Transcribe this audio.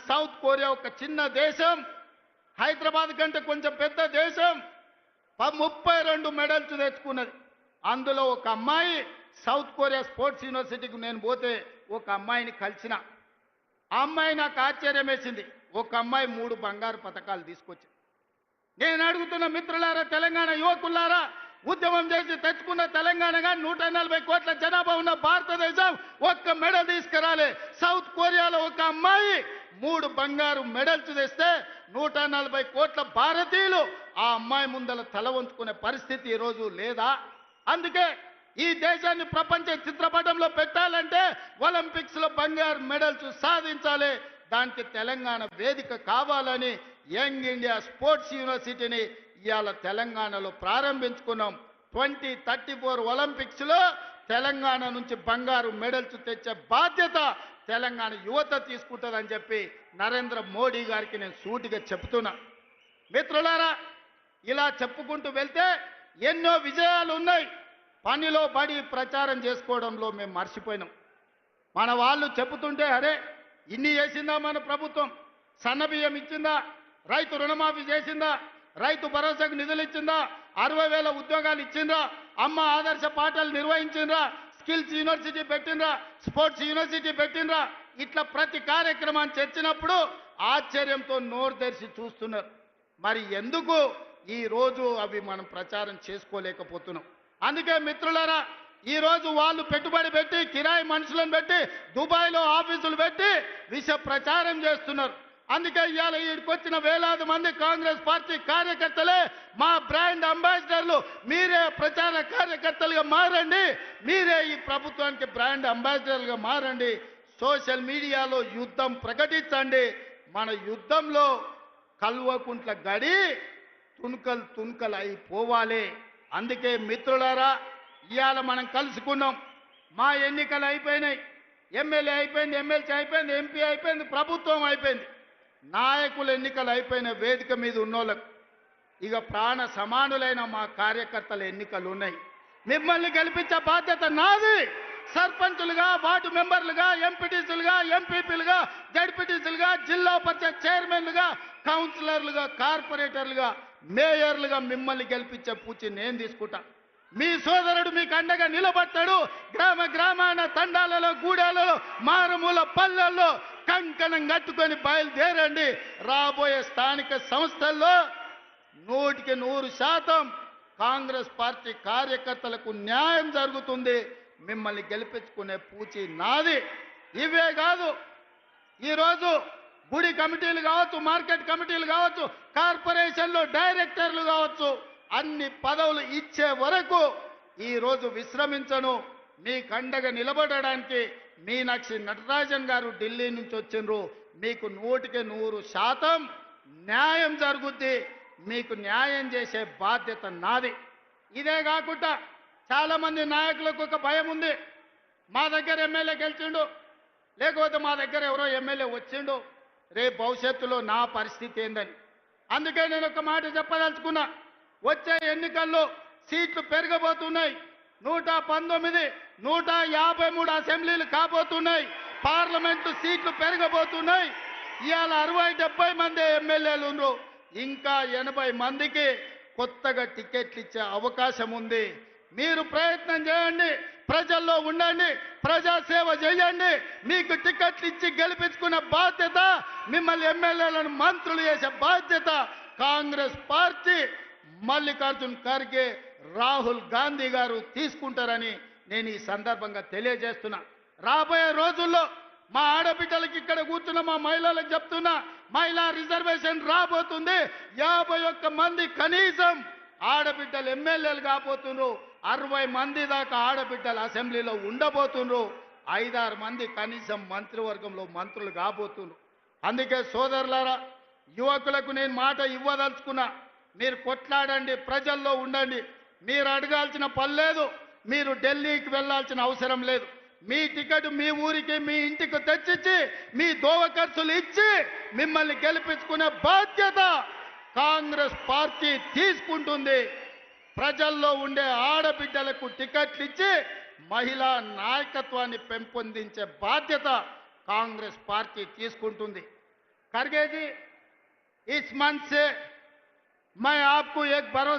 South Korea ఒక చిన్న దేశం, హైదరాబాద్ కంటే కొంచెం పెద్ద దేశం, 32 మెడల్స్ తెచ్చుకున్నది. అందులో ఒక అమ్మాయి సౌత్ కొరియా స్పోర్ట్స్ యూనివర్సిటీకి నేను పోతే ఒక అమ్మాయిని కలిసిన. ఆ అమ్మాయి నాకు ఆశ్చర్యం వేసింది. ఒక అమ్మాయి 3 బంగారు పతకాలు తీసుకొచ్చింది. నేను అడుగుతున్న మిత్రులారా, తెలంగాణ యువకులారా, ఉద్యమం చేసి తెచ్చుకున్న తెలంగాణగా 140 కోట్ల జనాభా ఉన్న భారతదేశం ఒక్క మెడల్ తీసుకురాలే. సౌత్ కొరియాలో ఒక అమ్మాయి 3 బంగారు మెడల్స్ తెస్తే 140 కోట్ల భారతీయులు ఆ అమ్మాయి ముందల తల వంచుకునే పరిస్థితి ఈరోజు లేదా? అందుకే ఈ దేశాన్ని ప్రపంచ చిత్రపటంలో పెట్టాలంటే ఒలింపిక్స్ లో బంగారు మెడల్స్ సాధించాలి. దానికి తెలంగాణ వేదిక కావాలని యంగ్ ఇండియా స్పోర్ట్స్ యూనివర్సిటీని ఇవాళ తెలంగాణలో ప్రారంభించుకున్నాం. 2034 ఒలింపిక్స్ లో తెలంగాణ నుంచి బంగారు మెడల్స్ తెచ్చే బాధ్యత తెలంగాణ యువత తీసుకుంటుందని చెప్పి నరేంద్ర మోడీ గారికి నేను సూటిగా చెప్తున్నా. మిత్రులారా, ఇలా చెప్పుకుంటూ వెళ్తే ఎన్నో విజయాలు ఉన్నాయి. పనిలో పడి ప్రచారం చేసుకోవడంలో మేము మర్చిపోయినాం. మన వాళ్ళు చెబుతుంటే అరే ఇన్ని చేసిందా మన ప్రభుత్వం, సన్నబియ్యం ఇచ్చిందా, రైతు రుణమాఫీ చేసిందా, రైతు భరోసాకు నిధులు ఇచ్చిందా, 60,000 ఉద్యోగాలు ఇచ్చిందా, అమ్మ ఆదర్శ పాఠాలు నిర్వహించిందా, స్కిల్స్ యూనివర్సిటీ పెట్టినరా, స్పోర్ట్స్ యూనివర్సిటీ పెట్టినరా, ఇట్లా ప్రతి కార్యక్రమాన్ని చర్చినప్పుడు ఆశ్చర్యంతో నోరు తెరిచి చూస్తున్నారు. మరి ఎందుకు ఈ రోజు అవి మనం ప్రచారం చేసుకోలేకపోతున్నాం? అందుకే మిత్రులారా, ఈ రోజు వాళ్ళు పెట్టుబడి పెట్టి కిరాయి మనుషులను పెట్టి దుబాయ్లో ఆఫీసులు పెట్టి విష ప్రచారం చేస్తున్నారు. అందుకే ఇవాళ ఈడికొచ్చిన వేలాది మంది కాంగ్రెస్ పార్టీ కార్యకర్తలే మా బ్రాండ్ అంబాసిడర్లు. మీరే ప్రచార కార్యకర్తలుగా మారండి, మీరే ఈ ప్రభుత్వానికి బ్రాండ్ అంబాసిడర్లుగా మారండి. సోషల్ మీడియాలో యుద్ధం ప్రకటించండి. మన యుద్ధంలో కల్వకుంట్ల గడి తుణుకలు అయిపోవాలి. అందుకే మిత్రులారా, ఇవాళ మనం కలుసుకున్నాం. మా ఎన్నికలు అయిపోయినాయి, ఎమ్మెల్యే అయిపోయింది, ఎమ్మెల్సీ అయిపోయింది, ఎంపీ అయిపోయింది, ప్రభుత్వం అయిపోయింది. నాయకుల ఎన్నికలు అయిపోయిన వేదిక మీద ఉన్నోళ్ళకు ఇక ప్రాణ సమానులైన మా కార్యకర్తల ఎన్నికలు ఉన్నాయి. మిమ్మల్ని గెలిపించే బాధ్యత నాది. సర్పంచులుగా, వార్డు మెంబర్లుగా, ఎంపీటీసీలుగా, ఎంపీపీలుగా, జడ్పీటీసీలుగా, జిల్లా పరిషత్ చైర్మన్లుగా, కౌన్సిలర్లుగా, కార్పొరేటర్లుగా, మేయర్లుగా మిమ్మల్ని గెలిపించే పూచి నేను తీసుకుంటా. మీ సోదరుడు మీకు అండగా నిలబడతాడు. గ్రామ గ్రామాన, తండాలలో, గూడాలలో, మారుమూల పల్లెల్లో కంకణం కట్టుకొని బయలుదేరండి. రాబోయే స్థానిక సంస్థల్లో 100% కాంగ్రెస్ పార్టీ కార్యకర్తలకు న్యాయం జరుగుతుంది. మిమ్మల్ని గెలిపించుకునే పూచి నాది. ఇవే కాదు, ఈరోజు గుడి కమిటీలు కావచ్చు, మార్కెట్ కమిటీలు కావచ్చు, కార్పొరేషన్లో డైరెక్టర్లు కావచ్చు, అన్ని పదవులు ఇచ్చే వరకు ఈరోజు విశ్రమించను. మీకు అండగా నిలబడడానికి మీనాక్షి నటరాజన్ గారు ఢిల్లీ నుంచి వచ్చిండ్రు. మీకు 100% న్యాయం జరుగుద్ది. మీకు న్యాయం చేసే బాధ్యత నాది. ఇదే కాకుండా చాలామంది నాయకులకు ఒక భయం ఉంది. మా దగ్గర ఎమ్మెల్యే గెలిచిండు, లేకపోతే మా దగ్గర ఎవరో ఎమ్మెల్యే వచ్చిండు, రేపు భవిష్యత్తులో నా పరిస్థితి ఏందని. అందుకే నేను ఒక మాట చెప్పదలుచుకున్నా. వచ్చే ఎన్నికల్లో సీట్లు పెరగబోతున్నాయి. 119, 153 అసెంబ్లీలు కాబోతున్నాయి. పార్లమెంటు సీట్లు పెరగబోతున్నాయి. ఇవాళ 60-70 మంది ఎమ్మెల్యేలు ఉన్నారు. ఇంకా 80 మందికి కొత్తగా టికెట్లు ఇచ్చే అవకాశం ఉంది. మీరు ప్రయత్నం చేయండి, ప్రజల్లో ఉండండి, ప్రజాసేవ చేయండి. మీకు టికెట్లు ఇచ్చి గెలిపించుకునే బాధ్యత, మిమ్మల్ని ఎమ్మెల్యేలను మంత్రులు చేసే బాధ్యత కాంగ్రెస్ పార్టీ, మల్లికార్జున్ ఖర్గే, రాహుల్ గాంధీ గారు తీసుకుంటారని నేను ఈ సందర్భంగా తెలియజేస్తున్నా. రాబోయే రోజుల్లో మా ఆడబిడ్డలకి ఇక్కడ కూర్చున్న మా మహిళలకు చెప్తున్నా, మహిళా రిజర్వేషన్ రాబోతుంది. 51 మంది కనీసం ఆడబిడ్డలు ఎమ్మెల్యేలు కాబోతున్నారు. 60 మంది దాకా ఆడబిడ్డలు అసెంబ్లీలో ఉండబోతున్నారు. 5-6 మంది కనీసం మంత్రివర్గంలో మంత్రులు కాబోతున్నారు. అందుకే సోదరులారా, యువకులకు నేను మాట ఇవ్వదలుచుకున్నా. మీరు కొట్లాడండి, ప్రజల్లో ఉండండి. మీరు అడగాల్సిన పని లేదు, మీరు ఢిల్లీకి వెళ్ళాల్సిన అవసరం లేదు. మీ టికెట్ మీ ఊరికి, మీ ఇంటికి తెచ్చిచ్చి, మీ దోవ ఖర్చులు ఇచ్చి మిమ్మల్ని గెలిపించుకునే బాధ్యత కాంగ్రెస్ పార్టీ తీసుకుంటుంది. ప్రజల్లో ఉండే ఆడబిడ్డలకు టికెట్లు ఇచ్చి మహిళా నాయకత్వాన్ని పెంపొందించే బాధ్యత కాంగ్రెస్ పార్టీ తీసుకుంటుంది. खड़गे जी, इस मंच से मैं आपको एक भरोसा